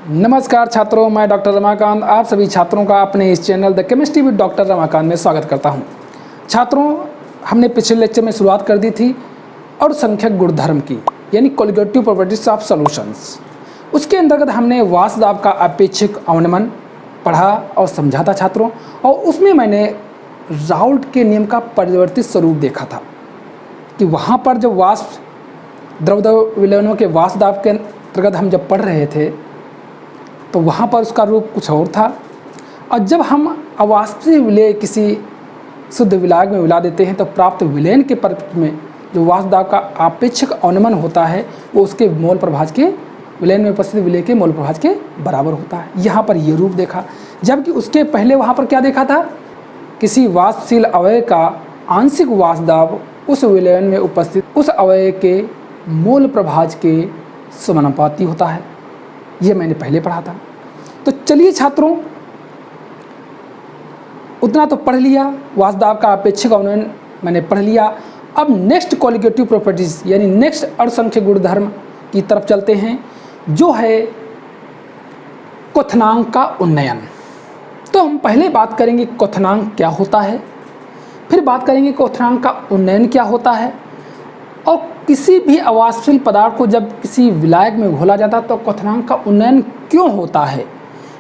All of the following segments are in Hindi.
नमस्कार छात्रों, मैं डॉक्टर रमाकांत आप सभी छात्रों का अपने इस channel the chemistry with doctor Ramakant में स्वागत करता हूं। छात्रों, हमने पिछले लेक्चर में शुरुआत कर दी थी और संख्यक गुणधर्म की, यानी कोलिगेटिव प्रॉपर्टीज ऑफ सॉल्यूशंस। उसके अंतर्गत हमने वाष्प दाब का अपेक्षिक अवनमन पढ़ा और समझा था छात्रों, और उसमें मैंने राउल्ट के नियम का परिवर्तित स्वरूप देखा था कि वहाँ पर जब वाष्प द्रव विलयनों के वाष्प दाब के अंतर्गत हम जब पढ़ रहे थे तो वहाँ पर उसका रूप कुछ और था, और जब हम अवाष्पीय विलय किसी शुद्ध विलायक में मिला देते हैं तो प्राप्त विलयन के परिप्रेक्ष्य में जो वाष्प दाब का आपेक्षिक अवनमन होता है वो उसके मोल प्रभाज के विलयन में उपस्थित विलय के मोल प्रभाज के बराबर होता है। यहाँ पर ये रूप देखा, जबकि उसके पहले वहाँ पर क्या देखा था, किसी वाष्पशील अवयव का आंशिक वाष्प दाब उस विलयन में उपस्थित उस अवयव के मोल प्रभाज के समानुपाती होता है। ये मैंने पहले पढ़ा था। तो चलिए छात्रों, उतना तो पढ़ लिया, वाष्प दाब का अपेक्षिक अवनमन मैंने पढ़ लिया। अब नेक्स्ट कोलिगेटिव प्रॉपर्टीज यानी नेक्स्ट अणुसंख्यक गुणधर्म की तरफ चलते हैं, जो है क्वथनांक का उन्नयन। तो हम पहले बात करेंगे क्वथनांक क्या होता है, फिर बात करेंगे क्वथनांक का उन्नयन क्या होता है, और किसी भी अवाष्पशील पदार्थ को जब किसी विलायक में घोला जाता है तो क्वथनांक का उन्नयन क्यों होता है।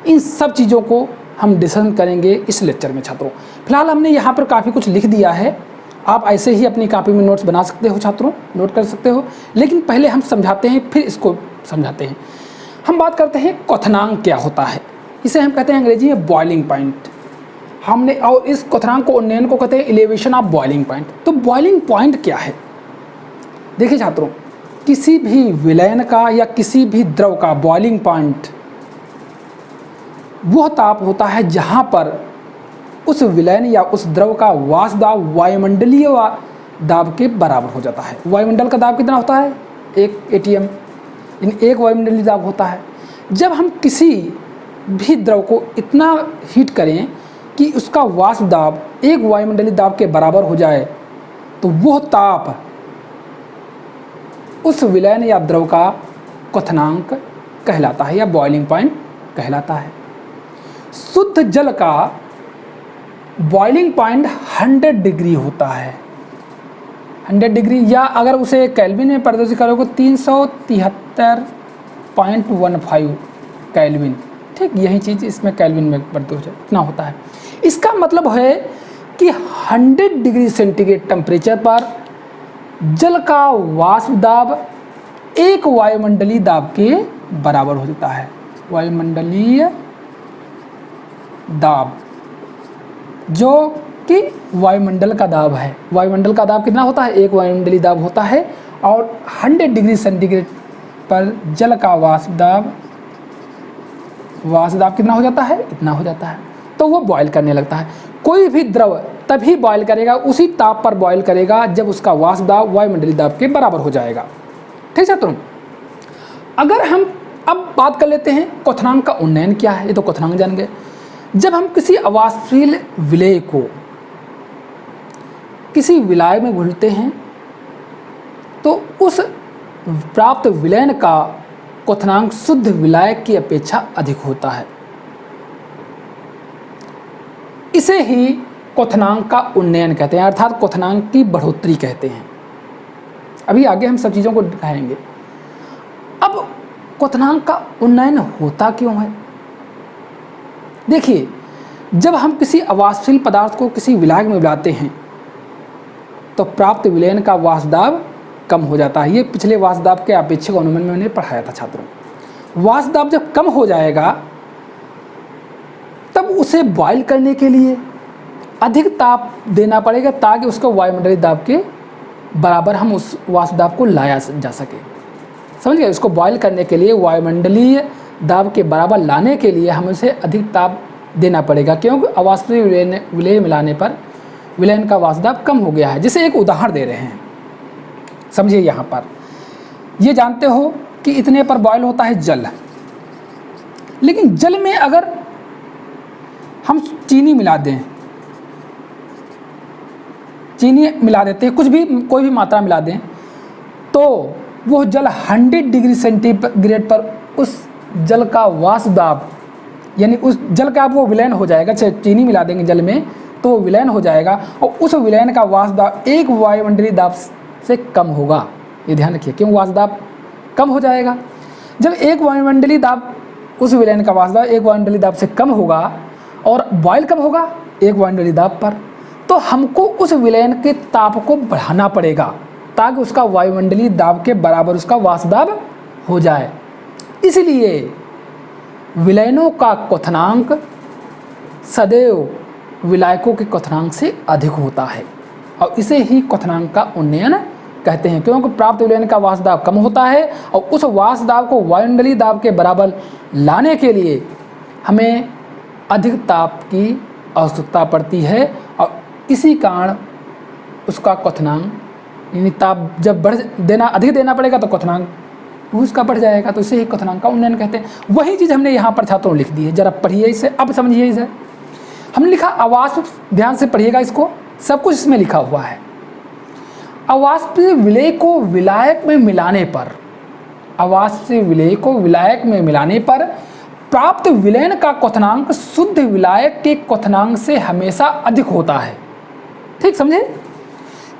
इन सब चीज़ों को हम डिस्कशन करेंगे इस लेक्चर में छात्रों। फिलहाल हमने यहाँ पर काफ़ी कुछ लिख दिया है, आप ऐसे ही अपनी कॉपी में नोट्स बना सकते हो छात्रों, नोट कर सकते हो, लेकिन पहले हम समझाते हैं फिर इसको समझाते हैं। हम बात करते हैं क्वथनांक क्या होता है। इसे हम कहते हैं अंग्रेजी में बॉइलिंग पॉइंट। हमने और इस क्वथनांक को उन्नयन को कहते हैं एलिवेशन ऑफ बॉइलिंग पॉइंट। तो बॉइलिंग पॉइंट क्या है, देखिए छात्रों, किसी भी विलयन का या किसी भी द्रव का बॉइलिंग पॉइंट वह ताप होता है जहाँ पर उस विलयन या उस द्रव का वाष्प दाब वायुमंडलीय दाब के बराबर हो जाता है। वायुमंडल का दाब कितना होता है, 1 atm, इन 1 वायुमंडलीय दाब होता है। जब हम किसी भी द्रव को इतना हीट करें कि उसका वाष्प दाब 1 वायुमंडलीय दाब के बराबर हो जाए तो वह ताप उस विलयन या द्रव का क्वथनांक कहलाता है या बॉइलिंग पॉइंट कहलाता है। शुद्ध जल का बॉइलिंग पॉइंट 100 डिग्री होता है, 100 डिग्री, या अगर उसे केल्विन में परिवर्तित करोगे 373.15 केल्विन। ठीक यही चीज़ इसमें केल्विन में परिवर्तित हो जाए, इतना होता है। इसका मतलब है कि 100 डिग्री सेंटीग्रेड टेम्परेचर पर जल का वाष्प दाब 1 वायुमंडलीय दाब के बराबर हो जाता है। वायुमंडलीय दाब जो कि वायुमंडल का दाब है। वायुमंडल का दाब कितना होता है, 1 वायुमंडलीय दाब होता है, और 100 डिग्री सेंटीग्रेड पर जल का वाष्प दाब कितना हो जाता है, इतना हो जाता है। तो वो बॉयल करने लगता है। कोई भी द्रव तभी बॉयल करेगा, उसी ताप पर बॉयल करेगा जब उसका वाष्प दाब वायुमंडलीय दाब के बराबर हो जाएगा। ठीक है। तो अगर हम अब बात कर लेते हैं क्वथनांक का उन्नयन क्या है, ये तो क्वथनांक जान गए। जब हम किसी अवाष्पशील विलय को किसी विलायक में घोलते हैं तो उस प्राप्त विलयन का क्वथनांक शुद्ध विलायक की अपेक्षा अधिक होता है। इसे ही क्वथनांक का उन्नयन कहते हैं, अर्थात क्वथनांक की बढ़ोतरी कहते हैं। अभी आगे हम सब चीज़ों को दिखाएंगे। अब क्वथनांक का उन्नयन होता क्यों है, देखिए, जब हम किसी अवाष्पशील पदार्थ को किसी विलायक में मिलाते हैं तो प्राप्त विलयन का वाष्प दाब कम हो जाता है। ये पिछले वाष्प दाब के अपेक्षिक अवनमन में मैंने पढ़ाया था छात्रों। वाष्प दाब जब कम हो जाएगा तब उसे बॉयल करने के लिए अधिक ताप देना पड़ेगा ताकि उसको वायुमंडलीय दाब के बराबर हम उस वाष्प दाब को लाया जा सके। समझ गए, उसको बॉयल करने के लिए वायुमंडलीय दाब के बराबर लाने के लिए हमें उसे अधिक ताप देना पड़ेगा, क्योंकि अवाष्पीय विलय मिलाने पर विलयन का वाष्प दाब कम हो गया है। जैसे एक उदाहरण दे रहे हैं, समझिए। यहाँ पर ये जानते हो कि इतने पर बॉयल होता है जल, लेकिन जल में अगर हम चीनी मिला दें, चीनी मिला देते हैं, कुछ भी कोई भी मात्रा मिला दें, तो वो जल 100 डिग्री सेंटीग्रेड पर उस जल का वाष्प दाब, यानी उस जल का वो विलयन हो जाएगा, चाहे चीनी मिला देंगे जल में तो वो विलयन हो जाएगा और उस विलयन का वाष्प दाब एक वायुमंडलीय दाब से कम होगा। ये ध्यान रखिए, क्यों वाष्प दाब कम हो जाएगा? जब एक वायुमंडलीय दाब, उस विलयन का वाष्प दाब एक वायुमंडलीय दाब से कम होगा और बॉयल कब होगा? एक वायुमंडलीय दाब पर। तो हमको उस विलयन के ताप को बढ़ाना पड़ेगा ताकि उसका वायुमंडलीय दाब के बराबर उसका वाष्प दाब हो जाए। इसलिए विलयनों का क्वथनांक सदैव विलायकों के क्वथनांक से अधिक होता है और इसे ही क्वथनांक का उन्नयन कहते हैं, क्योंकि प्राप्त विलयन का वाष्प दाब कम होता है और उस वाष्प दाब को वायुमंडलीय दाब के बराबर लाने के लिए हमें अधिक ताप की आवश्यकता पड़ती है और इसी कारण उसका क्वथनांक, यानी ताप जब अधिक देना पड़ेगा तो क्वथनांक उसका बढ़ जाएगा, तो इसे ही क्वथनांक का उन्नयन कहते हैं। वही चीज़ हमने यहाँ पर छात्रों लिख दी है, जरा पढ़िए इसे, अब समझिए इसे। हमने लिखा अवाष्प, ध्यान से पढ़िएगा इसको, सब कुछ इसमें लिखा हुआ है। अवाष्प विलय को विलायक में मिलाने पर, अवाष्प विलय को विलायक में मिलाने पर प्राप्त विलयन का क्वथनांक शुद्ध विलायक के क्वथनांक से हमेशा अधिक होता है। ठीक समझे?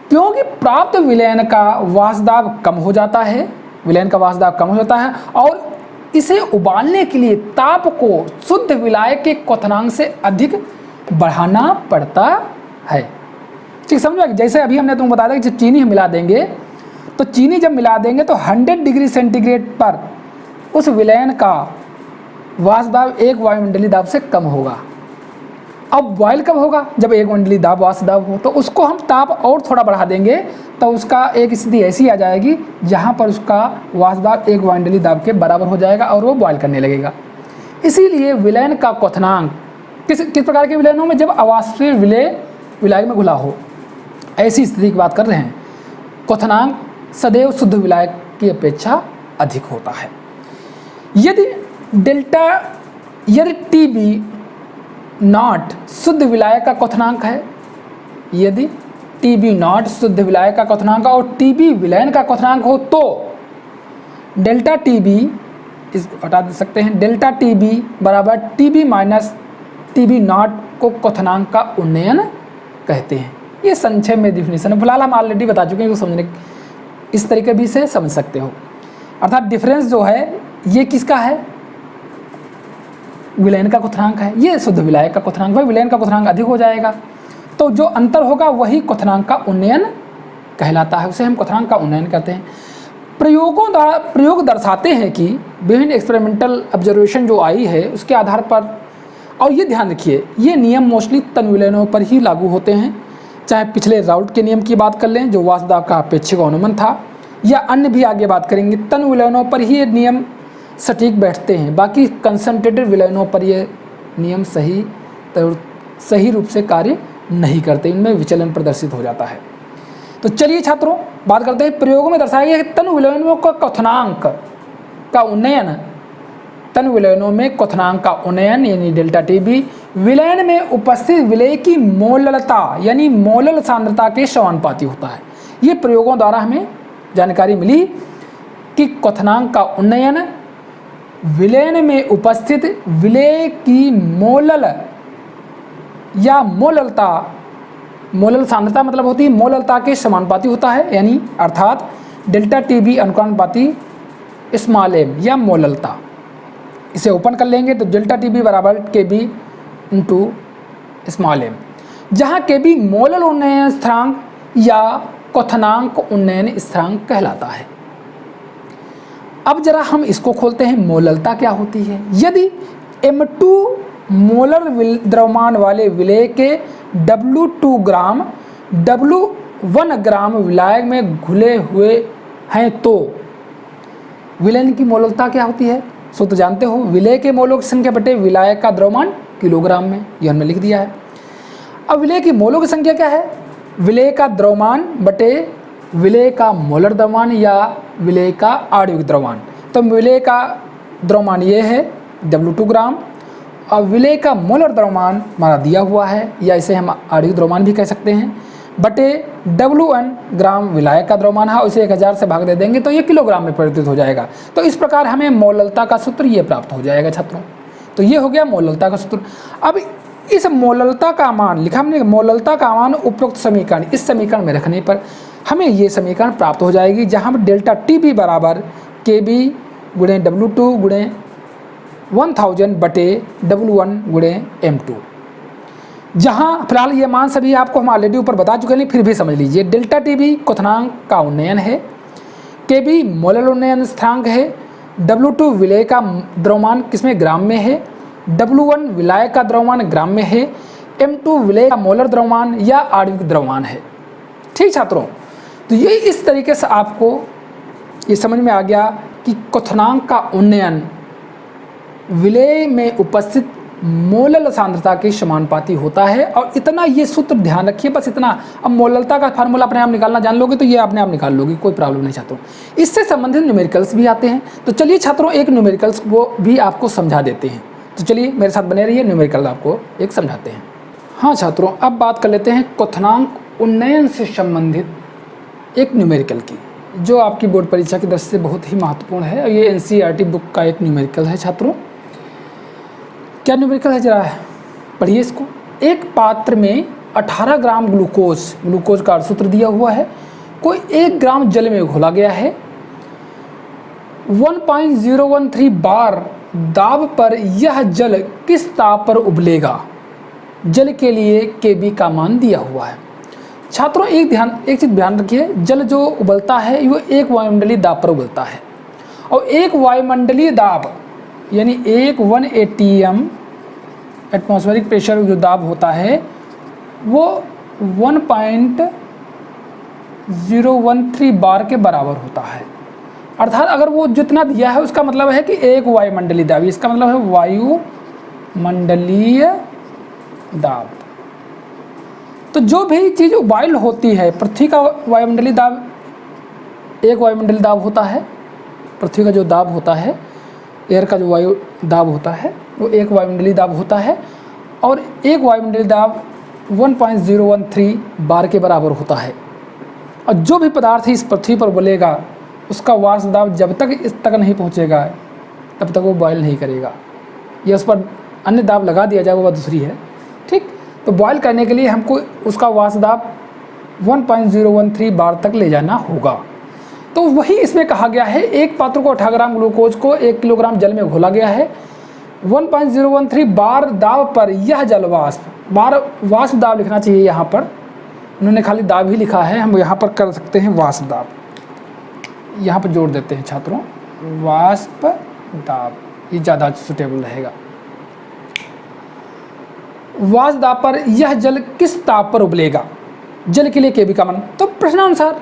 क्योंकि प्राप्त विलयन का वाष्प दाब कम हो जाता है, विलयन का वाष्प दाब कम हो जाता है और इसे उबालने के लिए ताप को शुद्ध विलायक के क्वथनांक से अधिक बढ़ाना पड़ता है। ठीक समझ में? जैसे अभी हमने तुमको बताया कि जब चीनी हम मिला देंगे तो चीनी जब मिला देंगे तो 100 डिग्री सेंटीग्रेड पर उस विलयन का वाष्प दाब एक वायुमंडलीय दाब से कम होगा। अब बॉयल कब होगा? जब एक वायुमंडलीय दाब वाष्प दाब हो, तो उसको हम ताप और थोड़ा बढ़ा देंगे तो उसका एक स्थिति ऐसी आ जाएगी जहाँ पर उसका वाष्प दाब एक वायुमंडलीय दाब के बराबर हो जाएगा और वो बॉयल करने लगेगा। इसीलिए विलयन का क्वथनांक किस प्रकार के विलयनों में? जब अवाष्पीय विलय विलायक में घुला हो, ऐसी स्थिति की बात कर रहे हैं। क्वथनांक सदैव शुद्ध विलायक की अपेक्षा अधिक होता है। यदि TB नॉट शुद्ध विलायक का क्वथनांक है, यदि TB नॉट शुद्ध विलायक का क्वथनांक और TB विलयन का क्वथनांक हो तो डेल्टा TB, इस हटा दे सकते हैं, डेल्टा TB बराबर TB माइनस TB नॉट को क्वथनांक का उन्नयन कहते हैं। ये संक्षेप में डिफिनेशन है, फिलहाल हम ऑलरेडी बता चुके हैं, तो समझने इस तरीके भी से समझ सकते हो। अर्थात डिफरेंस जो है ये किसका है? विलयन का क्वथनांक है, ये शुद्ध विलायक का क्वथनांक है। विलयन का क्वथनांक अधिक हो जाएगा तो जो अंतर होगा वही क्वथनांक का उन्नयन कहलाता है, उसे हम क्वथनांक का उन्नयन कहते हैं। प्रयोग दर्शाते हैं कि विभिन्न एक्सपेरिमेंटल ऑब्जर्वेशन जो आई है उसके आधार पर, और ये ध्यान रखिए ये नियम मोस्टली तन विलयनों पर ही लागू होते हैं, चाहे पिछले राउट के नियम की बात कर लें जो वाष्प दाब का अपेक्षिक अनुमान था, या अन्य भी आगे बात करेंगे, तन विलयनों पर ही ये नियम सटीक बैठते हैं। बाकी कंसंट्रेटेड विलयनों पर ये नियम सही रूप से कार्य नहीं करते, इनमें विचलन प्रदर्शित हो जाता है। तो चलिए छात्रों बात करते हैं प्रयोगों में दर्शाया गया कि तन विलयनों का क्वथनांक का उन्नयन, तन विलयनों में क्वथनांक का उन्नयन यानी डेल्टा TB विलयन में उपस्थित विलय की मोललता यानी मोलल सांद्रता के समानुपाती होता है। ये प्रयोगों द्वारा हमें जानकारी मिली कि क्वथनांक का उन्नयन विलयन में उपस्थित विलय की मोलल या मोललता, मोलल सांद्रता मतलब होती है मोललता के समानुपाती होता है, यानी अर्थात डेल्टा TB अनुपाती स्मॉल m या मोललता। इसे ओपन कर लेंगे तो डेल्टा TB बराबर KB इंटू स्मॉल m, जहाँ KB मोलल उन्नयन स्थिरांक या क्वथनांक उन्नयन स्थिरांक कहलाता है। अब जरा हम इसको खोलते हैं, मोललता क्या होती है? यदि M2 मोलर द्रव्यमान वाले विलय के W2 ग्राम W1 ग्राम विलायक में घुले हुए हैं तो विलयन की मोललता क्या होती है? सो तो जानते हो, विलय के मोलों की संख्या बटे विलायक का द्रव्यमान किलोग्राम में, यह हमने लिख दिया है। अब विलय की मोलों की संख्या क्या है? विलय का द्रव्यमान बटे विलय का मोलर द्रव्यमान या विलय का आणविक द्रव्यमान। तो विलय का द्रव्यमान ये है W2 ग्राम और विलय का मोलर द्रव्यमान हमारा दिया हुआ है, या इसे हम आणविक द्रव्यमान भी कह सकते हैं, बटे WN ग्राम विलायक का द्रव्यमान है, उसे 1000 से भाग दे देंगे तो ये किलोग्राम में परिवर्तित हो जाएगा। तो इस प्रकार हमें मोललता का सूत्र ये प्राप्त हो जाएगा छात्रों। तो ये हो गया मोललता का सूत्र। अब इस मोललता का मान लिखा हमने, मोललता का मान उपरोक्त समीकरण, इस समीकरण में रखने पर हमें ये समीकरण प्राप्त हो जाएगी, जहाँ पर डेल्टा TB बराबर KB गुणे W2 गुणे 1000 बटे W1 गुणे M2। जहाँ फिलहाल ये मान सभी आपको हम ऑलरेडी ऊपर बता चुके हैं, फिर भी समझ लीजिए। डेल्टा TB क्वथनांक का उन्नयन है, KB मोलर उन्नयन स्थिरांक है, W2 विलेय का द्रव्यमान किसमें ग्राम में है, W1 विलायक का द्रव्यमान ग्राम में है, M2 विलेय का मोलर द्रव्यमान या आणविक द्रव्यमान है। ठीक छात्रों, तो ये इस तरीके से आपको ये समझ में आ गया कि क्वथनांक का उन्नयन विलेय में उपस्थित मोलल सांद्रता के समानुपाती होता है। और इतना ये सूत्र ध्यान रखिए, बस इतना। अब मोललता का फार्मूला अपने आप निकालना जान लोगे तो ये अपने आप निकाल लोगे, कोई प्रॉब्लम नहीं छात्रों। इससे संबंधित न्यूमेरिकल्स भी आते हैं, तो चलिए छात्रों एक न्यूमेरिकल्स वो भी आपको समझा देते हैं। तो चलिए मेरे साथ बने रहिए, न्यूमेरिकल आपको एक समझाते हैं। हाँ छात्रों, अब बात कर लेते हैं क्वथनांक उन्नयन से संबंधित एक न्यूमेरिकल की, जो आपकी बोर्ड परीक्षा की दृष्टि से बहुत ही महत्वपूर्ण है। और ये NCERT बुक का एक न्यूमेरिकल है छात्रों। क्या न्यूमेरिकल है, जरा पढ़िए इसको। एक पात्र में 18 ग्राम ग्लूकोज का सूत्र दिया हुआ है, कोई 1 ग्राम जल में घोला गया है। 1.013 बार दाब पर यह जल किस ताप पर उबलेगा? जल के लिए KB का मान दिया हुआ है। छात्रों एक चीज़ ध्यान रखिए, जल जो उबलता है वो एक वायुमंडलीय दाब पर उबलता है, और एक वायुमंडलीय दाब यानी 1 atm एटमॉस्फेरिक प्रेशर जो दाब होता है वो 1.013 बार के बराबर होता है। अर्थात अगर वो जितना दिया है उसका मतलब है कि एक वायुमंडलीय दाब, इसका मतलब है वायुमंडलीय दाब। तो जो भी चीज़ बॉयल होती है, पृथ्वी का वायुमंडलीय दाब एक वायुमंडलीय दाब होता है, पृथ्वी का जो दाब होता है, एयर का जो वायु दाब होता है वो एक वायुमंडलीय दाब होता है, और एक वायुमंडलीय दाब 1.013 बार के बराबर होता है। और जो भी पदार्थ इस पृथ्वी पर उबलेगा उसका वाष्प दाब जब तक इस तक नहीं पहुंचेगा तब तक वो बॉयल नहीं करेगा, या उस पर अन्य दाब लगा दिया जाए वो दूसरी है। ठीक, तो बॉयल करने के लिए हमको उसका वाष्प दाब 1.013 बार तक ले जाना होगा। तो वही इसमें कहा गया है, एक पात्र को 18 ग्राम ग्लूकोज को 1 किलोग्राम जल में घोला गया है। 1.013 बार दाब पर यह जल वाष्प दाब लिखना चाहिए यहाँ पर, उन्होंने खाली दाब ही लिखा है, हम यहाँ पर कर सकते हैं वाष्प दाब, यहाँ पर जोड़ देते हैं छात्रों वाष्प दाब, ये ज़्यादा सुटेबल रहेगा। वाष्प दाब पर यह जल किस ताप पर उबलेगा? जल के लिए KB का मान। तो प्रश्नानुसार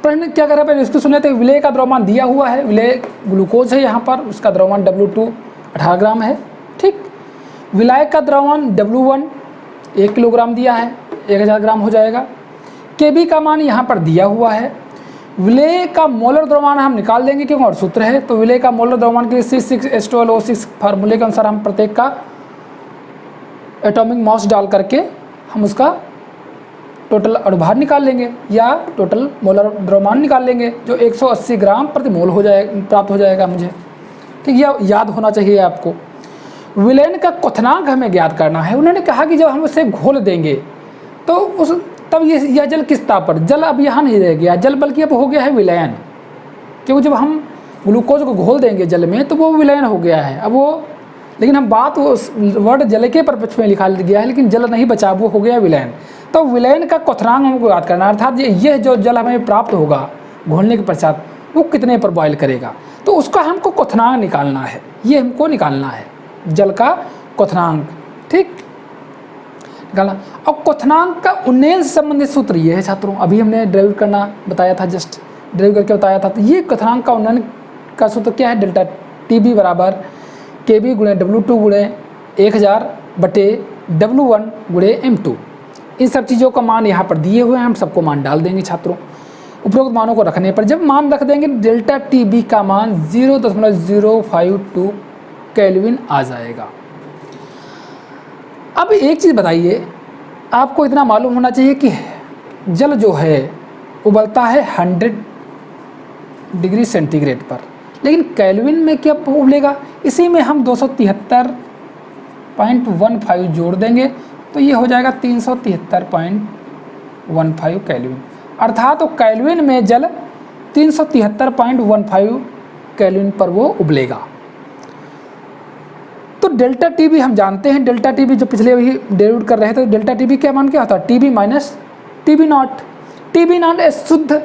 प्रश्न क्या कर रहा है, पहले इसको सुने थे। विलेय का द्रव्यमान दिया हुआ है, विलेय ग्लूकोज है यहाँ पर, उसका द्रव्यमान W2 18 ग्राम है। ठीक, विलायक का द्रव्यमान W1 1 किलोग्राम दिया है, 1000 ग्राम हो जाएगा। KB का मान यहाँ पर दिया हुआ है। विलेय का मोलर द्रव्यमान हम निकाल देंगे क्योंकि और सूत्र है, तो विलेय का मोलर द्रव्यमान के लिए C6H12O6 फार्मूले के अनुसार हम प्रत्येक का एटॉमिक मास डाल करके हम उसका टोटल अणुभार निकाल लेंगे या टोटल मोलर द्रव्यमान निकाल लेंगे, जो 180 ग्राम प्रति मोल हो प्राप्त हो जाएगा मुझे। ठीक, यह याद होना चाहिए आपको। विलयन का क्वथनांक हमें ज्ञात करना है। उन्होंने कहा कि जब हम उसे घोल देंगे तो तब यह जल किस ताप पर, जल अब यहाँ नहीं रह गया जल, बल्कि अब हो गया है विलयन, क्योंकि जब हम ग्लूकोज को घोल देंगे जल में तो वो विलयन हो गया है। अब वो, लेकिन हम बात उस वर्ड जल के प्रपक्ष में लिखा गया है, लेकिन जल नहीं बचा, वो हो गया विलयन। तो विलयन का क्वथनांक हमको याद करना है, अर्थात यह जो जल हमें प्राप्त होगा घोलने के पश्चात वो कितने पर बॉयल करेगा, तो उसका हमको क्वथनांक निकालना है, ये हमको निकालना है जल का क्वथनांक। ठीक, निकालना। और क्वथनांक का उन्नयन से संबंधित सूत्र ये है छात्रों, अभी हमने ड्राइव करना बताया था, जस्ट ड्राइव करके बताया था। तो ये क्वथनांक का उन्नयन का सूत्र क्या है? डेल्टा TB बराबर KB गुणे W2 गुणे 1000 बटे W1 गुणे M2। इन सब चीज़ों का मान यहाँ पर दिए हुए हैं, हम सबको मान डाल देंगे छात्रों। उपरोक्त मानों को रखने पर जब मान रख देंगे डेल्टा TB का मान 0.052 केल्विन आ जाएगा। अब एक चीज़ बताइए, आपको इतना मालूम होना चाहिए कि जल जो है उबलता है 100 डिग्री सेंटीग्रेड पर, लेकिन केल्विन में क्या उबलेगा, इसी में हम 273.15 जोड़ देंगे तो ये हो जाएगा 373.15 केल्विन, अर्थात तो केल्विन में जल 373.15 केल्विन पर वो उबलेगा। तो डेल्टा टी बी हम जानते हैं, डेल्टा टी बी जो पिछले वही डेरिवेट कर रहे थे, डेल्टा टी बी क्या मान क्या होता है, T B minus T B nought. T B nought शुद्ध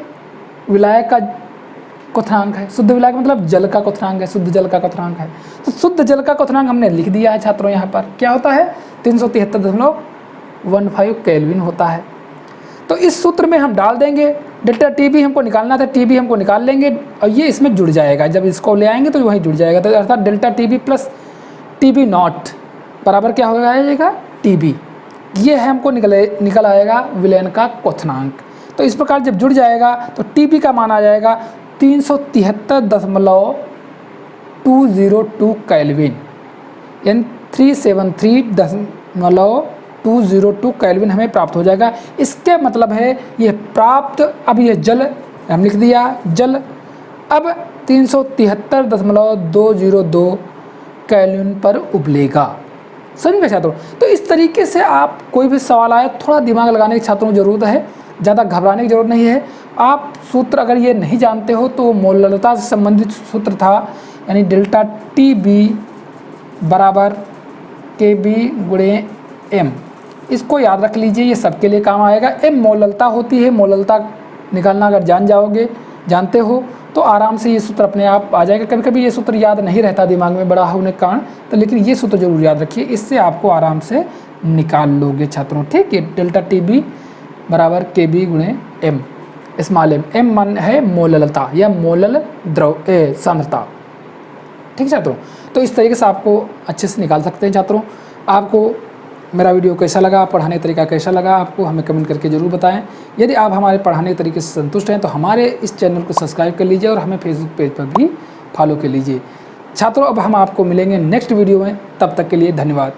विलायक का क्वथनांक है, शुद्ध विलायक मतलब जल का क्वथनांक है, शुद्ध जल का क्वथनांक है। तो शुद्ध जल का क्वथनांक हमने लिख दिया है छात्रों, यहाँ पर क्या होता है 373.15 केल्विन होता है। तो इस सूत्र में हम डाल देंगे, डेल्टा टी बी हमको निकालना था, टी बी हमको निकाल लेंगे और ये इसमें जुड़ जाएगा, जब इसको ले आएंगे तो वही जुड़ जाएगा। तो अर्थात delta T B plus T B nought बराबर क्या हो जाएगा टी बी, ये है हमको निकल आएगा विलयन का क्वथनांक। तो इस प्रकार जब जुड़ जाएगा तो टी बी का मान आ जाएगा 373.202 केल्विन, यानी 373.202 केल्विन हमें प्राप्त हो जाएगा। इसके मतलब है ये प्राप्त, अब ये जल हम लिख दिया जल, अब 373.202 केल्विन पर उबलेगा। समझ गए छात्रों। तो इस तरीके से आप कोई भी सवाल आए थोड़ा दिमाग लगाने की छात्रों को ज़रूरत है, ज़्यादा घबराने की ज़रूरत नहीं है। आप सूत्र अगर ये नहीं जानते हो तो मोललता से संबंधित सूत्र था, यानी डेल्टा टी बी बराबर के बी गुणे एम, इसको याद रख लीजिए, ये सबके लिए काम आएगा। एम मोललता होती है, मोललता निकालना अगर जानते हो तो आराम से ये सूत्र अपने आप आ जाएगा। कभी कभी ये सूत्र याद नहीं रहता दिमाग में बड़ा होने के कारण, तो लेकिन ये सूत्र जरूर याद रखिए, इससे आपको आराम से निकाल लोगे छात्रों। ठीक है, डेल्टा टी बी बराबर के बी गुणे एम, स्मॉल एम मान है मोललता या मोलल द्रव सांद्रता। ठीक है छात्रों, तो इस तरीके से आपको अच्छे से निकाल सकते हैं छात्रों। आपको मेरा वीडियो कैसा लगा, पढ़ाने का तरीका कैसा लगा, आपको हमें कमेंट करके ज़रूर बताएं। यदि आप हमारे पढ़ाने के तरीके से संतुष्ट हैं तो हमारे इस चैनल को सब्सक्राइब कर लीजिए और हमें फेसबुक पेज पर भी फॉलो कर लीजिए। छात्रों अब हम आपको मिलेंगे नेक्स्ट वीडियो में, तब तक के लिए धन्यवाद।